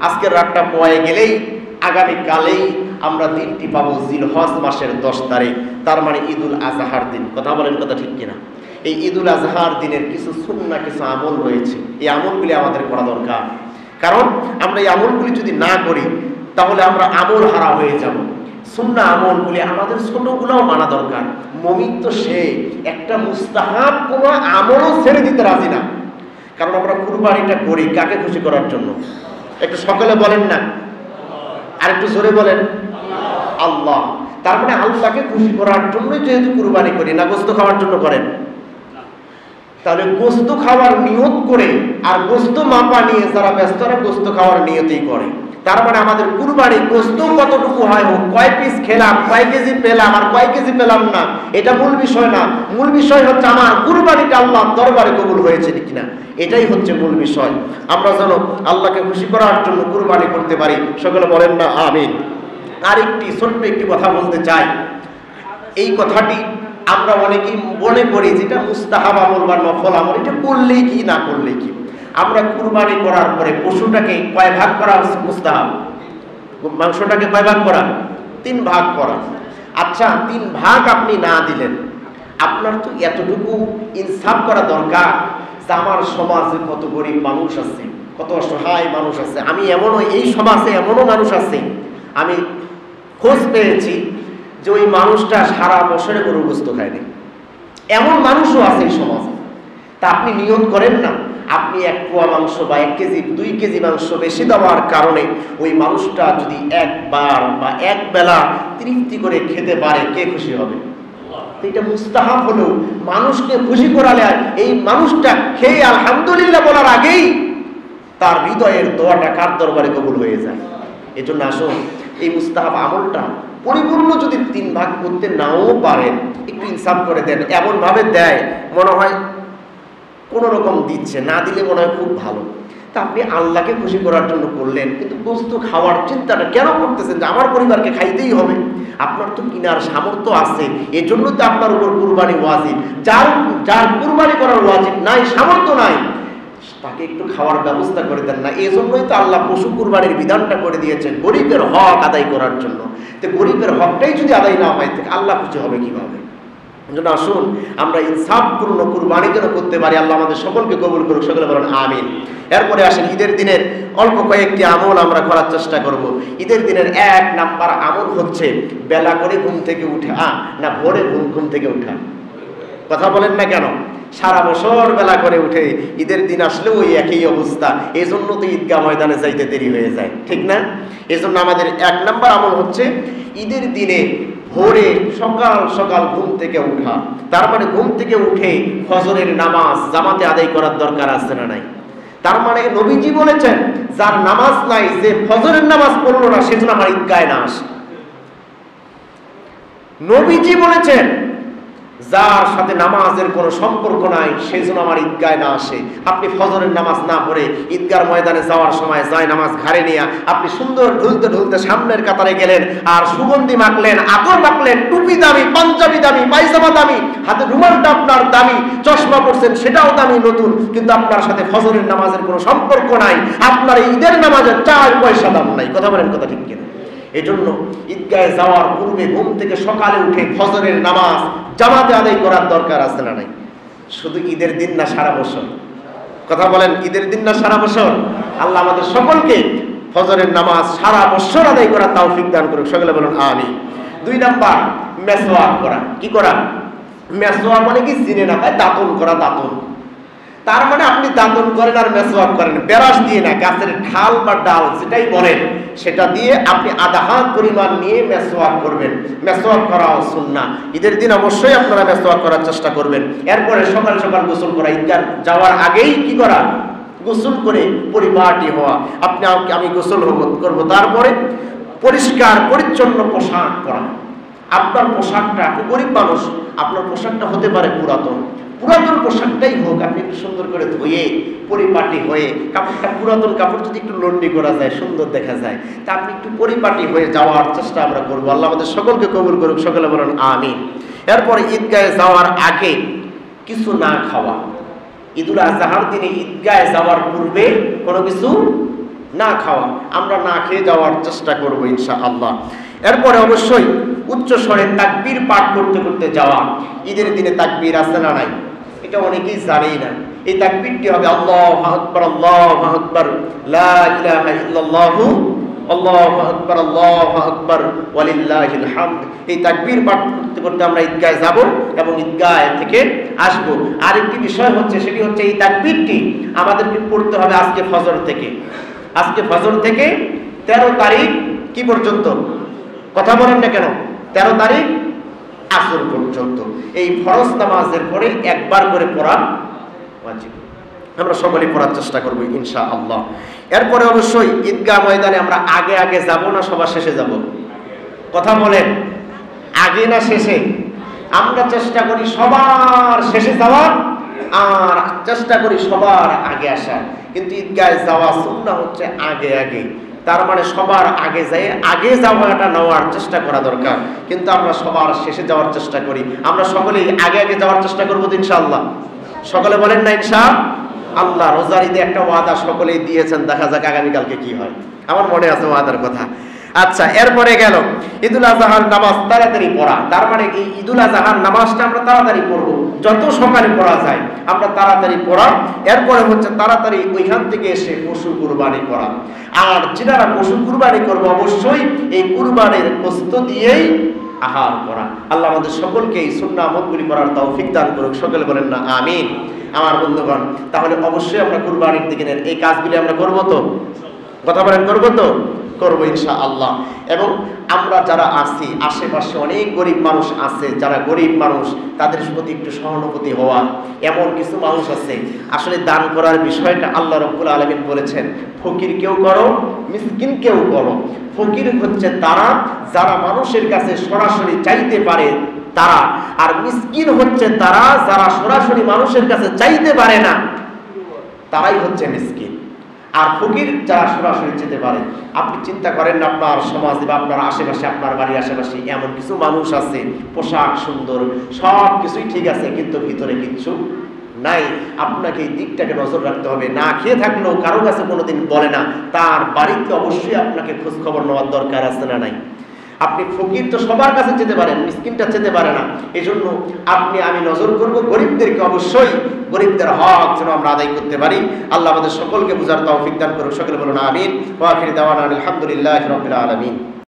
আজকের রাতটা পোয়ায় গেলেই আগামীকালেই আমরা দিনটি পাবো জিলহজ মাসের 10 তারিখ, তার মানে ঈদুল আজহার দিন। কথা বলেন, কথা ঠিক কিনা? এই ঈদুল আজহার দিনের কিছু সুন্নাহ, কিছু আমল রয়েছে। এই আমলগুলি আমাদের করা দরকার, কারণ আমরা এই আমলগুলি যদি না করি তাহলে আমরা আমল হারা হয়ে যাব। সুন্নাহ আমলগুলি আমাদের ছোটগুলোও মানা দরকার। মুমিন তো সে একটা মুস্তাহাব কোনো আমলও ছেড়ে দিতে রাজি না, কারণ আমরা কুরবানিটা করি কাকে খুশি করার জন্য? একটু সকলে বলেন না, আর একটু জোরে বলেন, আল্লাহ। তার মানে আল্লাহকে খুশি করার জন্যই যেহেতু কুরবানি করি, না গোস্ত খাওয়ার জন্য করেন? তাহলে গোস্ত খাওয়ার নিয়ত করে আর গোস্ত মাপা নিয়ে যারা ব্যস্ত, গোস্ত খাওয়ার নিয়তেই করে। তার মানে আমাদের কুরবানি গোস্ত কতটুকু হয় হোক, কয় পিস খেলাম, কয় কেজি পেলাম আর কয় কেজি পেলাম না, এটা মূল বিষয় না। মূল বিষয় হচ্ছে আমার কুরবানিটা আল্লাহর দরবারে কবুল হয়েছে কিনা, এটাই হচ্ছে মূল বিষয়। আমরা যেন আল্লাহকে খুশি করার জন্য কুরবানি করতে পারি। সকলে বলেন না আমিন। আরেকটি ছোট্ট একটি কথা বলতে চাই। এই কথাটি আমরা অনেকেই মনে করি যেটা মুস্তাহাব আমল বা নফল আমল, এটা করলেই কি না করলেই কি। আমরা কুরবানি করার পরে পশুটাকে কয় ভাগ করা মুস্তাহাব? মাংসটাকে কয় ভাগ করা? 3 ভাগ করা। আচ্ছা, 3 ভাগ আপনি না দিলেন, আপনার তো এতটুকু ইনসাফ করা দরকার যে আমার সমাজে কত গরিব মানুষ আছে, কত অসহায় মানুষ আছে। আমি এমনও এই সমাজে এমনও মানুষ আছে, আমি খোঁজ পেয়েছি যে ওই মানুষটা সারা বছরে গরুর গোশত খায়নি, এমন মানুষও আছে এই সমাজে। তা আপনি নিয়ত করেন না, আপনি 1 পোয়া মাংস বা 1 কেজি 2 কেজি মাংস বেশি দেওয়ার কারণে ওই মানুষটা যদি একবার বা এক বেলা তৃপ্তি করে খেতে পারে, কে খুশি হবে? এটা মুস্তাহাব হলো। মানুষকে খুশি করালে এই মানুষটা খেয়ে আলহামদুলিল্লাহ বলার আগেই তার হৃদয়ের দোয়াটা কার দরবারে কবুল হয়ে যায়। এজন্য আসুন এই মুস্তাহাব আমলটা পরিপূর্ণ যদি 3 ভাগ করতে নাও পারেন, একটু ইনসাফ করে দেন। এমন ভাবে দেয় মনে হয় কোনো রকম দিচ্ছে, না দিলে মনে হয় খুব ভালো। তা আপনি আল্লাহকে খুশি করার জন্য করলেন, কিন্তু গোস্ত খাওয়ার চিন্তাটা কেন করতেছেন যে আমার পরিবারকে খাইতেই হবে? আপনার তো কিনার সামর্থ্য আছে, এজন্য তো আপনার উপর কুরবানি ওয়াজিব। যার কুরবানি করার ওয়াজিব নাই, সামর্থ্য নাই, তাকে একটু খাওয়ার ব্যবস্থা করে দেন না। এই জন্যই তো আল্লাহ পশু কুরবানির বিধানটা করে দিয়েছেন, গরিবের হক আদায় করার জন্য। তো গরিবের হকটাই যদি আদায় না হয়, তাহলে আল্লাহ খুশি হবে কিভাবে? জন্য আসুন আমরা ইনসাফপূর্ণ কুরবানি যেন করতে পারি। আল্লাহ আমাদের সকলকে কবুল করুক, সকলে বলেন আমিন। এরপরে আসেন ঈদের দিনের অল্প কয়েকটি আমল আমরা করার চেষ্টা করব। ঈদের দিনের 1 নাম্বার আমল হচ্ছে বেলা করে ঘুম থেকে উঠা, না ভোরে ঘুম থেকে উঠা। কথা বলেন না কেন? সারা বছর বেলা করে উঠে ঈদের দিন আসলেও ওই একই অবস্থা। এই জন্য তো ঈদগাহ ময়দানে যাইতে দেরি হয়ে যায়, ঠিক না? এই জন্য আমাদের 1 নাম্বার আমল হচ্ছে ঈদের দিনে ভোরে সকাল সকাল ঘুম থেকে উঠা। তার মানে ঘুম থেকে উঠে ফজরের নামাজ জামাতে আদায় করার দরকার আছে না নাই? তার মানে নবীজি বলেছেন যার নামাজ নাই, যে ফজরের নামাজ পড়লো না, সেজন্য আমার ঈদগাহে না আসে। নবীজি বলেছেন যার সাথে নামাজের কোনো সম্পর্ক নাই, সেই জন্য আমার ঈদগাহে না আসে। আপনি ফজরের নামাজ না পড়ে ঈদগাহর ময়দানে যাওয়ার সময় যায় নামাজ ঘাড়ে নিয়ে আপনি সুন্দর ঢুলতে ঢুলতে সামনের কাতারে গেলেন, আর সুগন্ধি মাখলেন, আতর মাখলেন, টুপি দামি, পাঞ্জাবি দামি, পায়জামা দামি, হাতে রুমালটা আপনার দামি, চশমা পড়ছেন সেটাও দামি নতুন, কিন্তু আপনার সাথে ফজরের নামাজের কোনো সম্পর্ক নাই, আপনার ঈদের নামাজের 4 পয়সা দাম নাই। কথা বলেন, কথা ঠিক কিনা? এজন্য ঈদগাহে যাওয়ার পূর্বে ঘুম থেকে সকালে উঠে ফজরের নামাজ জামাতে আদায় করার দরকার আছে না নাই? শুধু ঈদের দিন না, সারা বছর? কথা বলেন, ঈদের দিন না সারা বছর? আল্লাহ আমাদের সকলকে ফজরের নামাজ সারা বছর আদায় করার তৌফিক দান করুক, সকলে বলুন আমিন। 2 নাম্বার মেসওয়াক করা। কি করা? মেসওয়াক মানে কি চিনে না ভাই? দাঁতন করা। দাঁতন তার মানে আপনি দাঁতন করেন আর মেসওয়াক করেন, ব্রাশ দিয়ে না, গাছের ঢাল বা ডাল যেটাই বলেন সেটা দিয়ে আপনি আধা হাত পরিমাণ নিয়ে মেসওয়াক করবেন। মেসওয়াক করাও সুন্নাহ। ঈদের দিন অবশ্যই আপনারা মেসওয়াক করার চেষ্টা করবেন। এরপরে সকাল সকাল গোসল করা, ঈদগাহ যাওয়ার আগেই কি করা? গোসল করে পরিপাটি হওয়া। আমি গোসল করব, তারপরে পরিষ্কার পরিচ্ছন্ন পোশাক পরা। আপনার পোশাকটা, আপনি গরিব মানুষ, আপনার পোশাকটা হতে পারে পুরাতন পোশাকটাই হোক, আপনি একটু সুন্দর করে ধুয়ে পরিপাটি হয়ে, কাপড়টা পুরাতন কাপড় যদি একটু লন্ডি করা যায়, সুন্দর দেখা যায়, তা আপনি একটু পরিপাটি হয়ে যাওয়ার চেষ্টা আমরা করবো। আল্লাহ আমাদের সকলকে কবুল করুক, সকলে বলেন আমিন। এরপরে ঈদগাহে যাওয়ার আগে কিছু না খাওয়া। ঈদুল আজহার দিনে ঈদগাহে যাওয়ার পূর্বে কোনো কিছু না খাওয়া, আমরা না খেয়ে যাওয়ার চেষ্টা করবো ইনশাআল্লাহ। এরপরে অবশ্যই উচ্চ স্বরে তাকবীর পাঠ করতে করতে যাওয়া। ঈদের দিনে তাকবীর আছে না নাই? এটা অনেকেই জানেই না। এই তাকবীরটি হবে আল্লাহু আকবার, আল্লাহু আকবার, লা ইলাহা ইল্লাল্লাহু, আল্লাহু আকবার, আল্লাহু আকবার, ওয়ালিল্লাহিল হামদ। এই তাকবীর পাঠ করতে করতে আমরা ঈদগাহে যাব এবং ঈদগাহ থেকে আসব। আরেকটি বিষয় হচ্ছে, সেটি হচ্ছে এই তাকবীরটি আমাদেরকে পড়তে হবে আজকে ফজর থেকে। আজকে ফজর থেকে 13 তারিখ কি পর্যন্ত? কথা বলেন না কেন? 13 তারিখ আসর পর্যন্ত এই ফরজ নামাজের পরে একবার করে পড়া ওয়াজিব। আমরা সকলেই পড়ার চেষ্টা করব ইনশাআল্লাহ। এরপরে অবশ্যই ঈদগাহ ময়দানে আমরা আগে আগে যাব না সবার শেষে যাব? কথা বলেন, আগে না শেষে? আমরা চেষ্টা করি সবার শেষে যাওয়ার, আর চেষ্টা করি সবার আগে আসার। কিন্তু ঈদগাহে যাওয়া সুন্নাহ হচ্ছে আগে আগে। তার মানে সবার আগে যাই, আগে যাওয়াটা নেওয়ার চেষ্টা করা দরকার। কিন্তু আমরা সবার শেষে যাওয়ার চেষ্টা করি। আমরা সকলেই আগে আগে যাওয়ার চেষ্টা করবো ইনশাআল্লাহ। সকলে বলেন না ইনশাআল্লাহ। রোজার ঈদে একটা ওয়াদা সকলেই দিয়েছেন, দেখা যাক আগামীকালকে কি হয়। আমার মনে আছে ওয়াদার কথা। আচ্ছা, এরপরে গেল ঈদুল আজহার নামাজ তাড়াতাড়ি পড়া। তার মানে এই ঈদুল আজহার নামাজটা আমরা তাড়াতাড়ি পড়বো, যত সকালে পড়া যায় আমরা তাড়াতাড়ি পড়া। এরপরে হচ্ছে তাড়াতাড়ি ওইখান থেকে এসে পশু কুরবানি করা। আর যারা পশু কুরবানি করবো অবশ্যই এই কুরবানির গোশত দিয়েই আহার করা। আল্লাহ আমাদের সকলকে এই সুন্নাহ আমলগুলি করার তৌফিক দান করুক। সকলে বলেন না আমিন। আমার বন্ধুগণ, তাহলে অবশ্যই আমরা কুরবানির দিকে এই কাজগুলি আমরা করবো তো? কথা বলেন, করবো তো? করবো ইনশাআল্লাহ। এবং আমরা যারা আছি আশেপাশে অনেক গরিব মানুষ আছে, যারা গরিব মানুষ তাদের প্রতি একটু সহানুভূতি হওয়া। এমন কিছু মানুষ আছে আসলে দান করার বিষয়টা আল্লাহ রাব্বুল আলামিন বলেছেন, ফকির কেউ করো, মিসকিন কেউ করো। ফকির হচ্ছে তারা যারা মানুষের কাছে সরাসরি চাইতে পারে তারা, আর মিসকিন হচ্ছে তারা যারা সরাসরি মানুষের কাছে চাইতে পারে না, তারাই হচ্ছে মিসকিন। আর ফকির যারা সরাসরি যেতে পারে। আপনি চিন্তা করেন না, আপনার সমাজে বা আপনার আশেপাশে, আপনার বাড়ির আশেপাশে এমন কিছু মানুষ আছে, পোশাক সুন্দর, সব কিছুই ঠিক আছে, কিন্তু ভিতরে কিচ্ছু নাই। আপনাকে এই দিকটাকে নজর রাখতে হবে। না খেয়ে থাকলেও কারো কাছে কোনোদিন বলে না, তার বাড়িতে অবশ্যই আপনাকে খোঁজ খবর নেওয়ার দরকার আছে না নাই? আপনি ফকির তো সবার কাছে যেতে পারেন, মিসকিনটা যেতে পারে না। এই জন্য আমি নজর করব গরিবদেরকে, অবশ্যই গরিবদের হক যেন আমরা আদায় করতে পারি। আল্লাহ আমাদের সকলকে বুঝার তৌফিক দান করুন। সকলে বলুন আমিন। ওয়া আখিরু দাওয়ানা আলহামদুলিল্লাহি রাব্বিল আলামিন।